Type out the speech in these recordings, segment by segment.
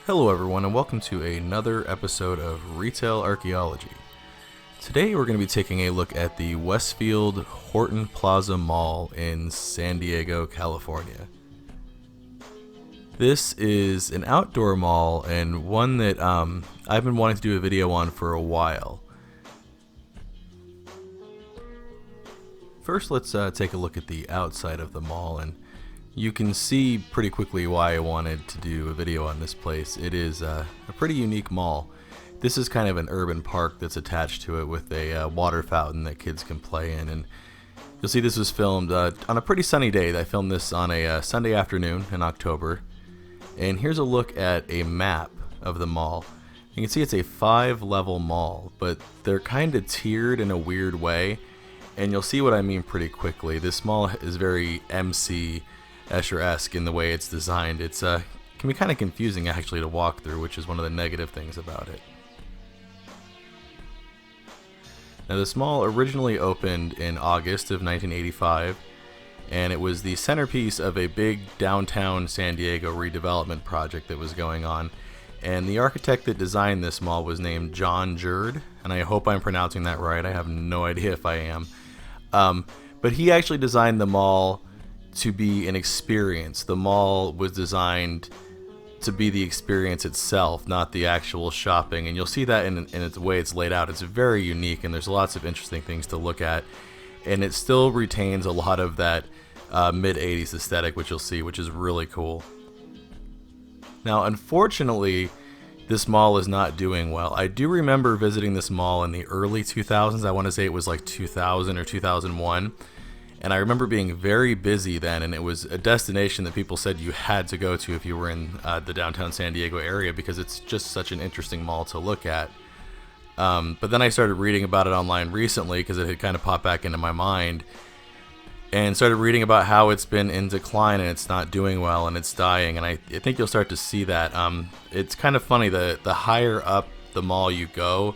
Hello everyone and welcome to another episode of Retail Archaeology. Today we're going to be taking a look at the Westfield Horton Plaza Mall in San Diego, California. This is an outdoor mall and one that I've been wanting to do a video on for a while. First let's take a look at the outside of the mall, and you can see pretty quickly why I wanted to do a video on this place. It is a pretty unique mall. This is kind of an urban park that's attached to it with a water fountain that kids can play in. And you'll see this was filmed on a pretty sunny day. I filmed this on a Sunday afternoon in October. And here's a look at a map of the mall. You can see it's a 5-level mall, but they're kind of tiered in a weird way. And you'll see what I mean pretty quickly. This mall is very MC Escher-esque in the way it's designed. It's can be kind of confusing actually to walk through, which is one of the negative things about it. Now this mall originally opened in August of 1985, and it was the centerpiece of a big downtown San Diego redevelopment project that was going on. And the architect that designed this mall was named John Jerd, and I hope I'm pronouncing that right. I have no idea if I am. But he actually designed the mall to be an experience. The mall was designed to be the experience itself, not the actual shopping. And you'll see that in the way it's laid out. It's very unique, and there's lots of interesting things to look at. And it still retains a lot of that mid-'80s aesthetic, which you'll see, which is really cool. Now, unfortunately, this mall is not doing well. I do remember visiting this mall in the early 2000s. I want to say it was like 2000 or 2001. And I remember being very busy then, and it was a destination that people said you had to go to if you were in the downtown San Diego area, because it's just such an interesting mall to look at. But then I started reading about it online recently because it had kind of popped back into my mind, and started reading about how it's been in decline and it's not doing well and it's dying. And I think you'll start to see that. It's kind of funny, the higher up the mall you go,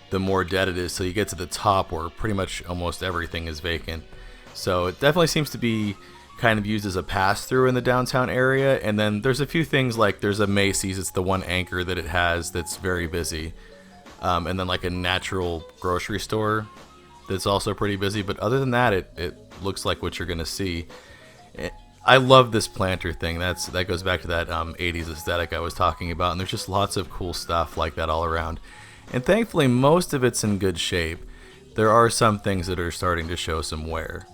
the more dead it is, so you get to the top where pretty much almost everything is vacant. So it definitely seems to be kind of used as a pass-through in the downtown area. And then there's a few things, like there's a Macy's, it's the one anchor that it has that's very busy. And then like a natural grocery store that's also pretty busy. But other than that, it looks like what you're going to see. I love this planter thing. That goes back to that 80s aesthetic I was talking about. And there's just lots of cool stuff like that all around. And thankfully, most of it's in good shape. There are some things that are starting to show some wear.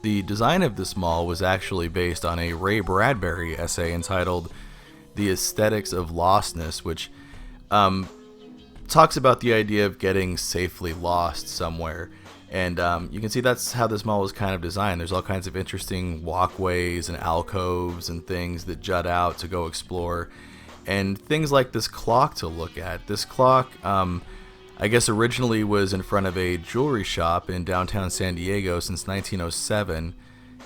The design of this mall was actually based on a Ray Bradbury essay entitled The Aesthetics of Lostness, which talks about the idea of getting safely lost somewhere. And you can see that's how this mall was kind of designed. There's all kinds of interesting walkways and alcoves and things that jut out to go explore. And things like this clock to look at. This clock, I guess originally was in front of a jewelry shop in downtown San Diego since 1907,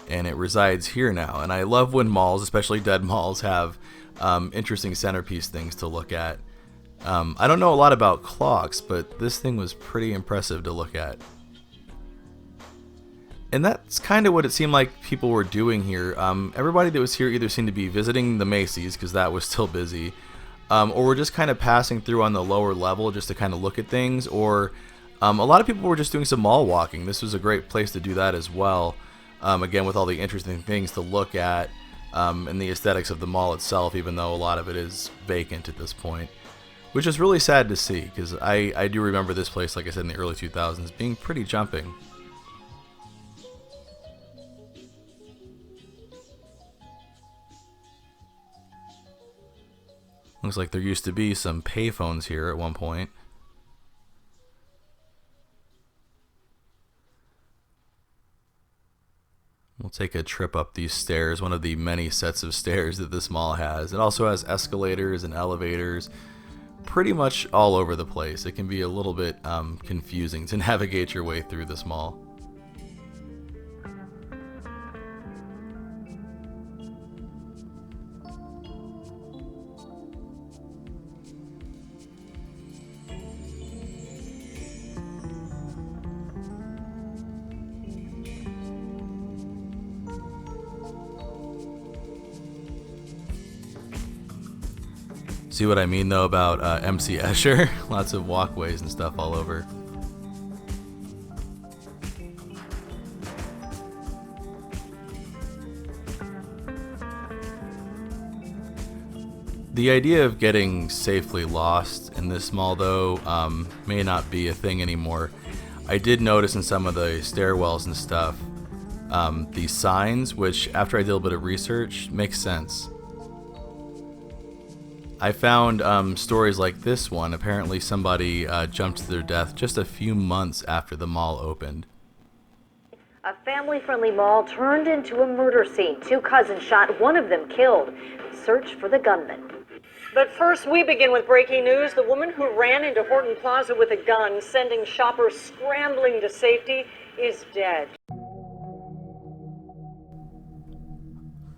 and it resides here now. And I love when malls, especially dead malls, have interesting centerpiece things to look at. I don't know a lot about clocks, but this thing was pretty impressive to look at. And that's kind of what it seemed like people were doing here. Everybody that was here either seemed to be visiting the Macy's, because that was still busy, or we're just kind of passing through on the lower level just to kind of look at things, or a lot of people were just doing some mall walking. This was a great place to do that as well, again with all the interesting things to look at, and the aesthetics of the mall itself, even though a lot of it is vacant at this point, which is really sad to see, because I do remember this place, like I said, in the early 2000s being pretty jumping. Looks like there used to be some payphones here at one point. We'll take a trip up these stairs, one of the many sets of stairs that this mall has. It also has escalators and elevators pretty much all over the place. It can be a little bit confusing to navigate your way through this mall. See what I mean though about MC Escher? Lots of walkways and stuff all over. The idea of getting safely lost in this mall, though, may not be a thing anymore. I did notice in some of the stairwells and stuff, the signs, which after I did a little bit of research, makes sense. I found stories like this one. Apparently somebody jumped to their death just a few months after the mall opened. A family-friendly mall turned into a murder scene. 2 cousins shot, one of them killed. Search for the gunman. But first, we begin with breaking news. The woman who ran into Horton Plaza with a gun, sending shoppers scrambling to safety, is dead.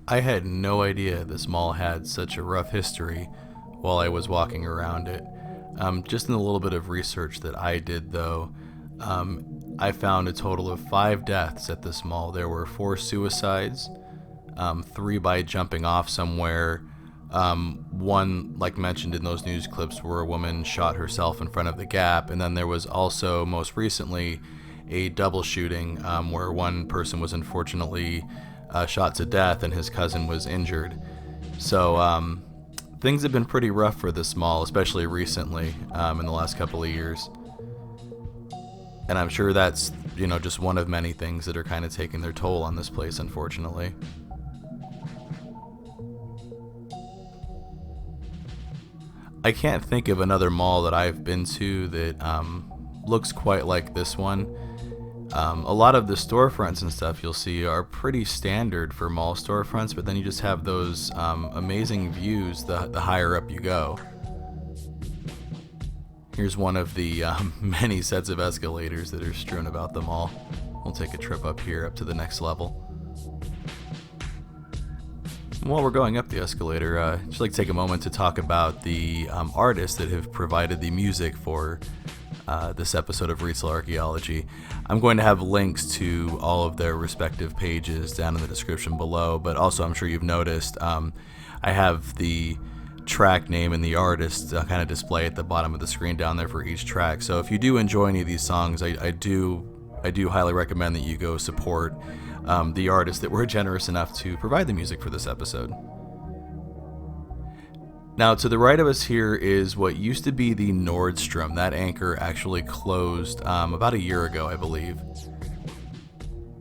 I had no idea this mall had such a rough history while I was walking around it. Just in a little bit of research that I did, though, I found a total of 5 deaths at this mall. There were 4 suicides, 3 by jumping off somewhere. One, like mentioned in those news clips, where a woman shot herself in front of the Gap, and then there was also, most recently, a double shooting where one person was unfortunately shot to death and his cousin was injured. So things have been pretty rough for this mall, especially recently in the last couple of years. And I'm sure that's, just one of many things that are kind of taking their toll on this place, unfortunately. I can't think of another mall that I've been to that looks quite like this one. A lot of the storefronts and stuff you'll see are pretty standard for mall storefronts, but then you just have those amazing views the higher up you go. Here's one of the many sets of escalators that are strewn about the mall. We'll take a trip up here, up to the next level. While we're going up the escalator, I'd just like to take a moment to talk about the artists that have provided the music for this episode of Retail Archaeology. I'm going to have links to all of their respective pages down in the description below, but also I'm sure you've noticed I have the track name and the artist kind of display at the bottom of the screen down there for each track. So if you do enjoy any of these songs, I do highly recommend that you go support the artists that were generous enough to provide the music for this episode. Now, to the right of us here is what used to be the Nordstrom. That anchor actually closed about a year ago, I believe.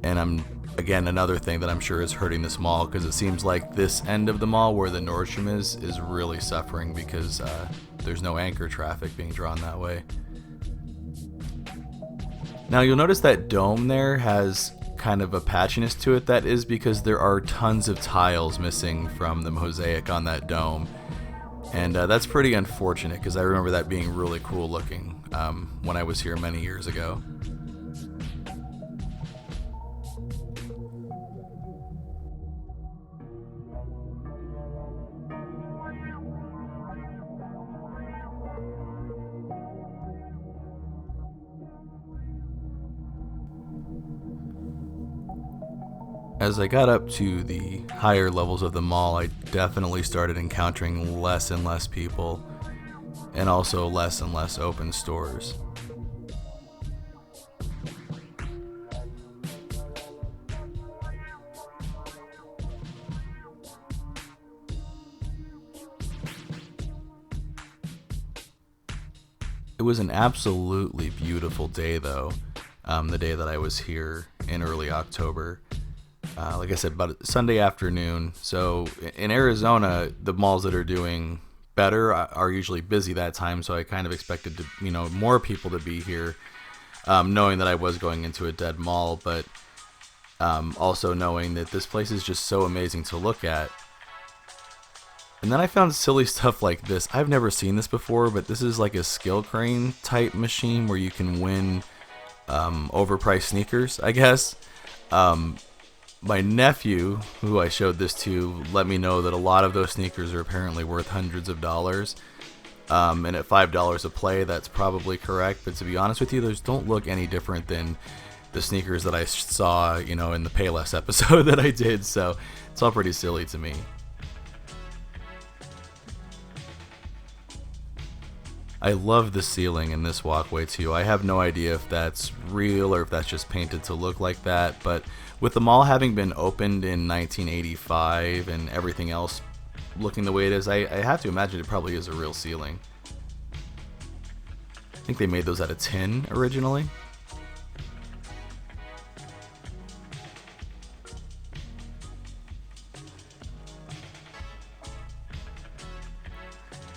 And again, another thing that I'm sure is hurting this mall, because it seems like this end of the mall where the Nordstrom is really suffering because there's no anchor traffic being drawn that way. Now, you'll notice that dome there has kind of a patchiness to it. That is because there are tons of tiles missing from the mosaic on that dome. And that's pretty unfortunate, because I remember that being really cool looking when I was here many years ago. As I got up to the higher levels of the mall, I definitely started encountering less and less people, and also less and less open stores. It was an absolutely beautiful day, though, the day that I was here in early October. Like I said, about Sunday afternoon. So in Arizona, the malls that are doing better are usually busy that time. So I kind of expected more people to be here, knowing that I was going into a dead mall, but also knowing that this place is just so amazing to look at. And then I found silly stuff like this. I've never seen this before, but this is like a skill crane type machine where you can win overpriced sneakers, I guess. My nephew, who I showed this to, let me know that a lot of those sneakers are apparently worth hundreds of dollars. And at $5 a play, that's probably correct. But to be honest with you, those don't look any different than the sneakers that I saw, in the Payless episode that I did. So it's all pretty silly to me. I love the ceiling in this walkway too. I have no idea if that's real or if that's just painted to look like that, but with the mall having been opened in 1985 and everything else looking the way it is, I have to imagine it probably is a real ceiling. I think they made those out of tin originally.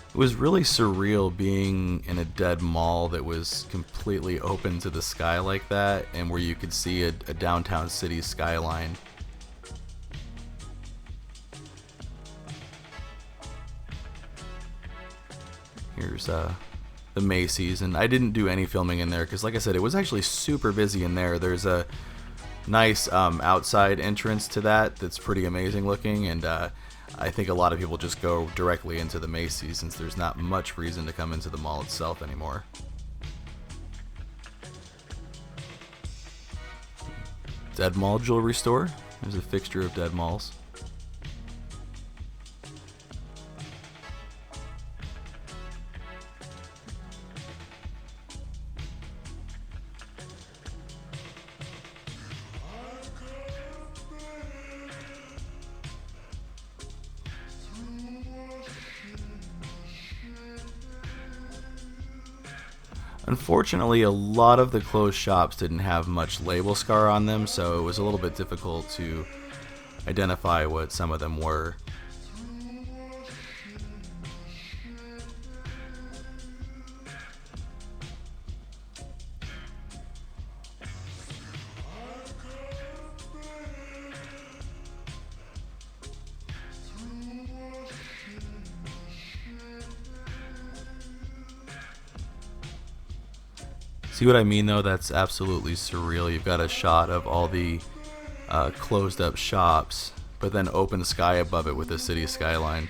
It was really surreal being in a dead mall that was completely open to the sky like that, and where you could see a downtown city skyline. Here's the Macy's, and I didn't do any filming in there because, like I said, it was actually super busy in there. There's a nice outside entrance to that's pretty amazing looking, and I think a lot of people just go directly into the Macy's since there's not much reason to come into the mall itself anymore. Dead Mall Jewelry Store. There's a fixture of dead malls. Unfortunately, a lot of the closed shops didn't have much label scar on them, so it was a little bit difficult to identify what some of them were. See what I mean though? That's absolutely surreal. You've got a shot of all the closed up shops, but then open sky above it with the city skyline.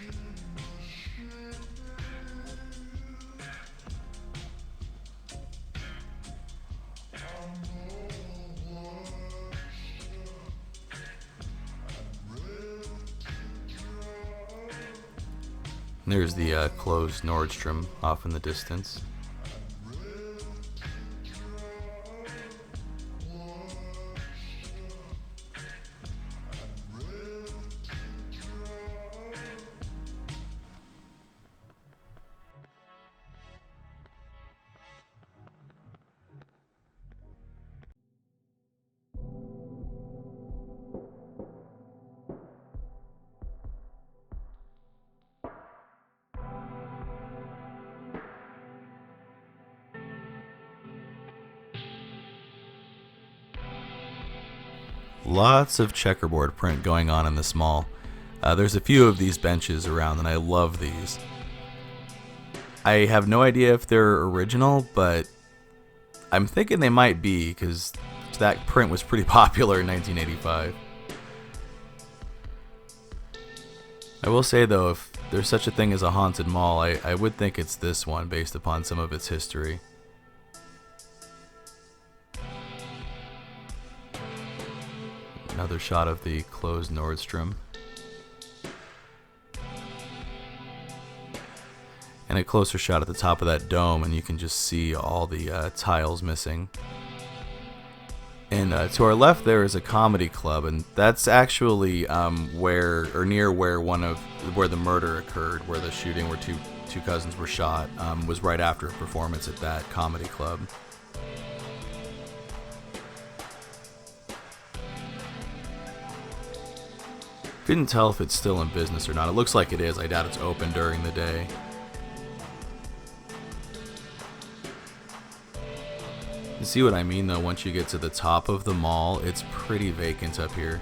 And there's the closed Nordstrom off in the distance. Lots of checkerboard print going on in this mall. There's a few of these benches around, and I love these. I have no idea if they're original, but I'm thinking they might be, because that print was pretty popular in 1985. I will say though, if there's such a thing as a haunted mall, I would think it's this one based upon some of its history. Another shot of the closed Nordstrom. And a closer shot at the top of that dome, and you can just see all the tiles missing. And to our left there is a comedy club, and that's actually where, or near where where the murder occurred, where the shooting where two cousins were shot, was right after a performance at that comedy club. Couldn't tell if it's still in business or not. It looks like it is. I doubt it's open during the day. You see what I mean though? Once you get to the top of the mall, it's pretty vacant up here.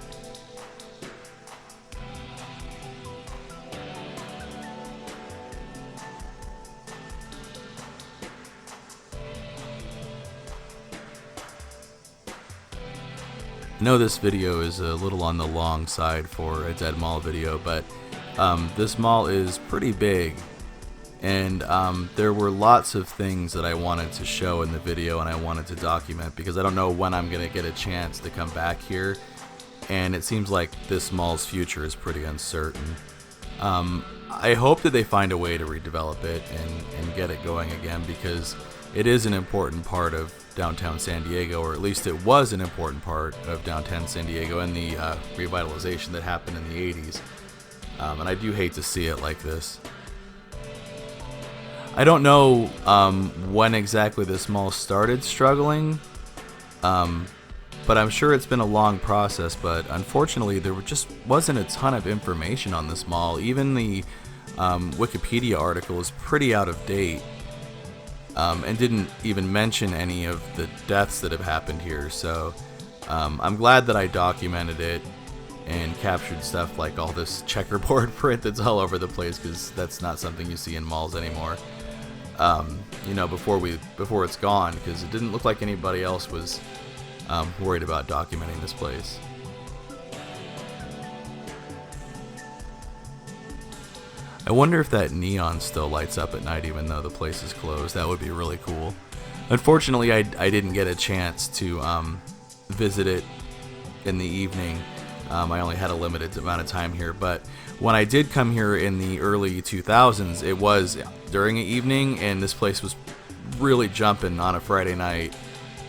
I know this video is a little on the long side for a dead mall video, but this mall is pretty big, and there were lots of things that I wanted to show in the video and I wanted to document, because I don't know when I'm going to get a chance to come back here, and it seems like this mall's future is pretty uncertain. I hope that they find a way to redevelop it and get it going again, because it is an important part of downtown San Diego, or at least it was an important part of downtown San Diego in the revitalization that happened in the 80s. And I do hate to see it like this. I don't know when exactly this mall started struggling, but I'm sure it's been a long process. But unfortunately, there just wasn't a ton of information on this mall. Even the Wikipedia article is pretty out of date, and didn't even mention any of the deaths that have happened here. So I'm glad that I documented it and captured stuff like all this checkerboard print that's all over the place, because that's not something you see in malls anymore. Before it's gone, because it didn't look like anybody else was worried about documenting this place. I wonder if that neon still lights up at night even though the place is closed. That would be really cool. Unfortunately, I didn't get a chance to visit it in the evening. I only had a limited amount of time here, but when I did come here in the early 2000s, it was during an evening, and this place was really jumping on a Friday night,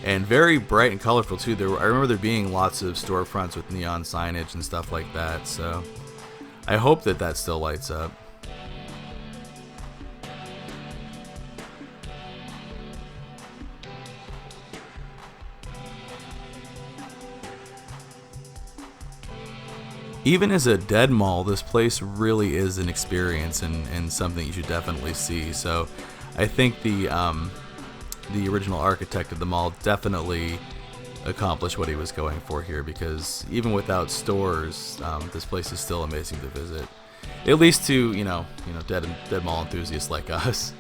and very bright and colorful too. I remember there being lots of storefronts with neon signage and stuff like that, so I hope that still lights up. Even as a dead mall, this place really is an experience and something you should definitely see. So I think the original architect of the mall definitely accomplished what he was going for here, because even without stores, this place is still amazing to visit. At least to, dead mall enthusiasts like us.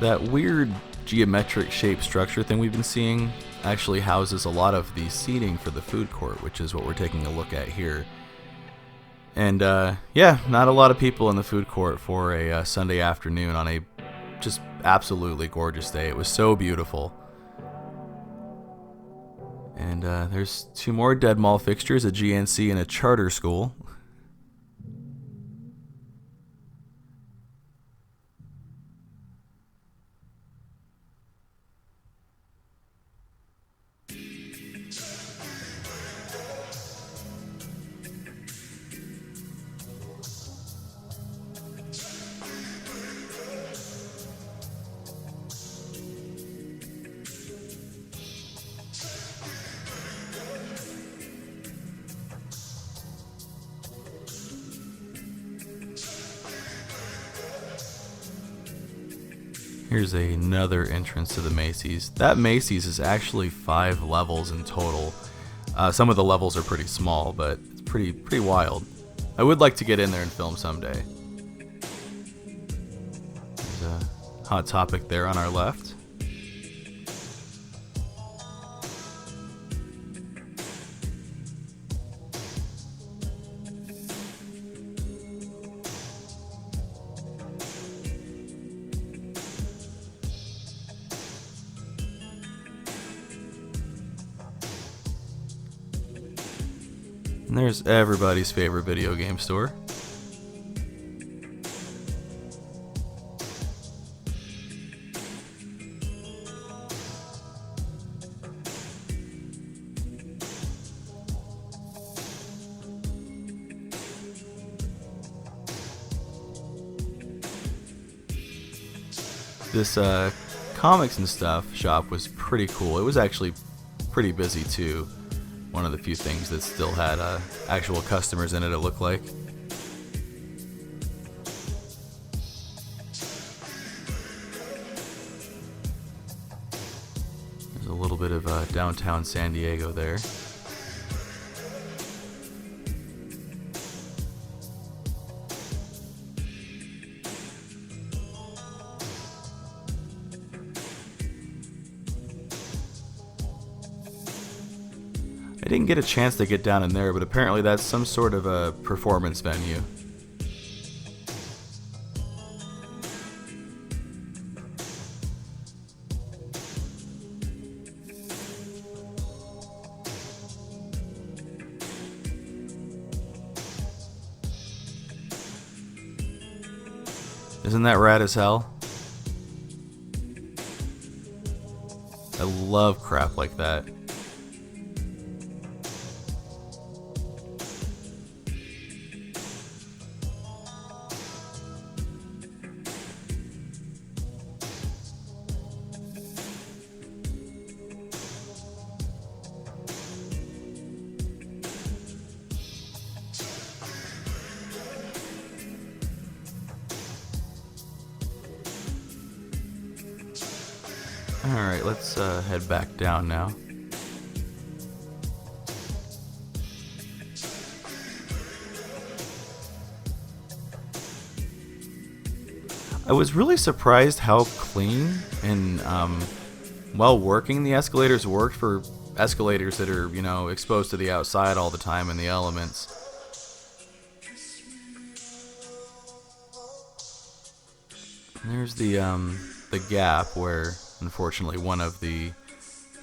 That weird geometric shaped structure thing we've been seeing actually houses a lot of the seating for the food court, which is what we're taking a look at here. And not a lot of people in the food court for a Sunday afternoon on a just absolutely gorgeous day. It was so beautiful. And there's two more dead mall fixtures, a GNC and a charter school. Here's another entrance to the Macy's. That Macy's is actually 5 levels in total. Some of the levels are pretty small, but it's pretty wild. I would like to get in there and film someday. There's a Hot Topic there on our left. And there's everybody's favorite video game store. This comics and stuff shop was pretty cool. It was actually pretty busy too. One of the few things that still had actual customers in it looked like. There's a little bit of downtown San Diego there. I didn't get a chance to get down in there, but apparently that's some sort of a performance venue. Isn't that rad as hell? I love crap like that. Alright, let's head back down now. I was really surprised how clean and well working the escalators worked for escalators that are, you know, exposed to the outside all the time and the elements. And there's the gap where, unfortunately, one of the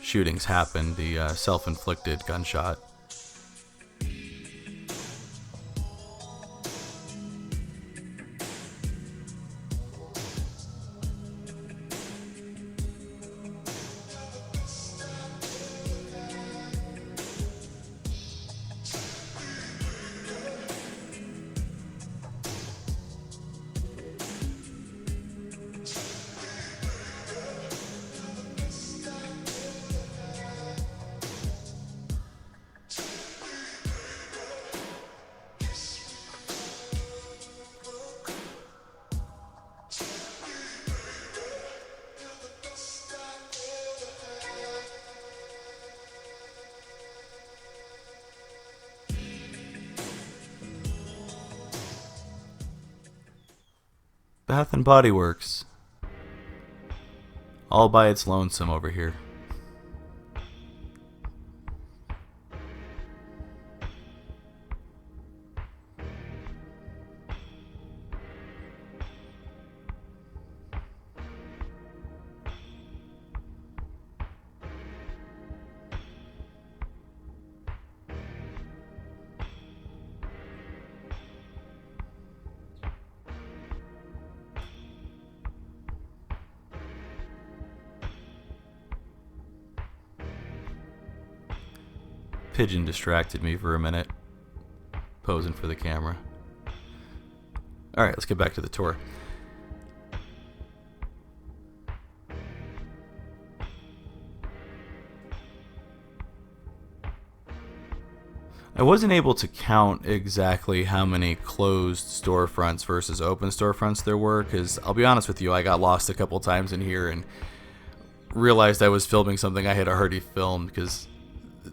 shootings happened, the self-inflicted gunshot. Bath and Body Works. All by its lonesome over here. Pigeon distracted me for a minute, posing for the camera. Alright, let's get back to the tour. I wasn't able to count exactly how many closed storefronts versus open storefronts there were, because I'll be honest with you, I got lost a couple times in here and realized I was filming something I had already filmed, because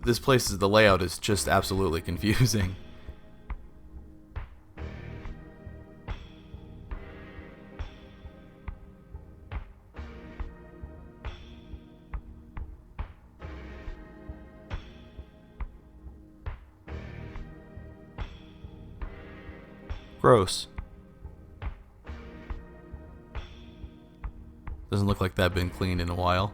this place, the layout is just absolutely confusing. Gross. Doesn't look like that's been cleaned in a while.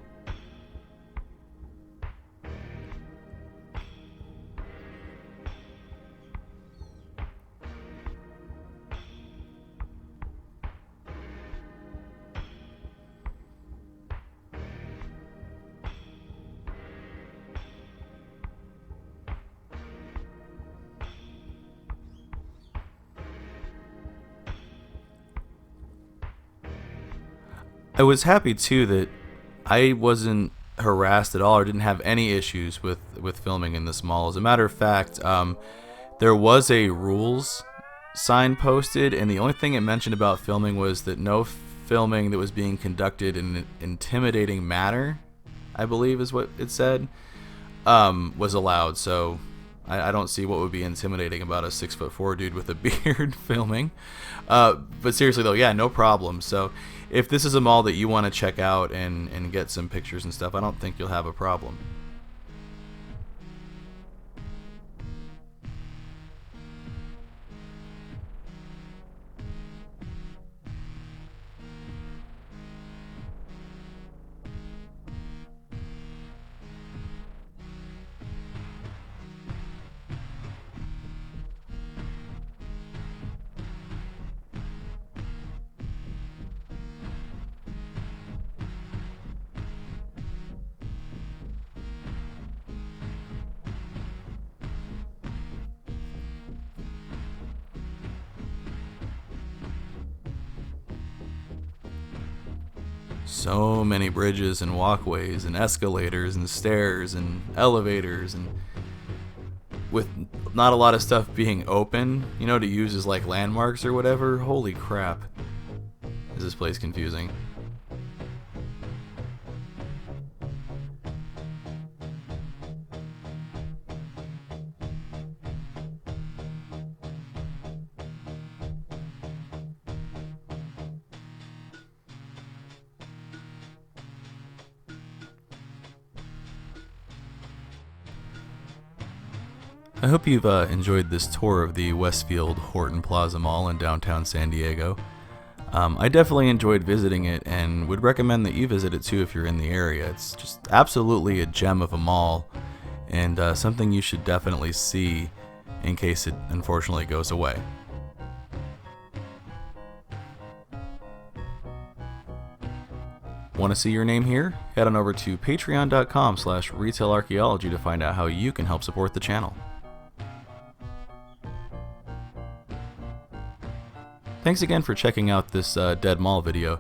I was happy too that I wasn't harassed at all or didn't have any issues with filming in this mall. As a matter of fact, there was a rules sign posted, and the only thing it mentioned about filming was that no filming that was being conducted in an intimidating manner, I believe is what it said, was allowed. So I don't see what would be intimidating about a 6'4" dude with a beard filming. But seriously though, yeah, no problem. So if this is a mall that you want to check out and get some pictures and stuff, I don't think you'll have a problem. So many bridges and walkways and escalators and stairs and elevators, and with not a lot of stuff being open, to use as like landmarks or whatever. Holy crap. Is this place confusing? I hope you've enjoyed this tour of the Westfield Horton Plaza Mall in downtown San Diego. I definitely enjoyed visiting it and would recommend that you visit it too if you're in the area. It's just absolutely a gem of a mall, and something you should definitely see in case it unfortunately goes away. Want to see your name here? Head on over to patreon.com/retailarchaeology to find out how you can help support the channel. Thanks again for checking out this Dead Mall video.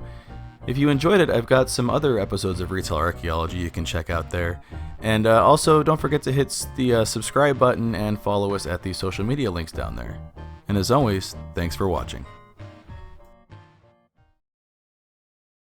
If you enjoyed it, I've got some other episodes of Retail Archaeology you can check out there. And also, don't forget to hit the subscribe button and follow us at the social media links down there. And as always, thanks for watching.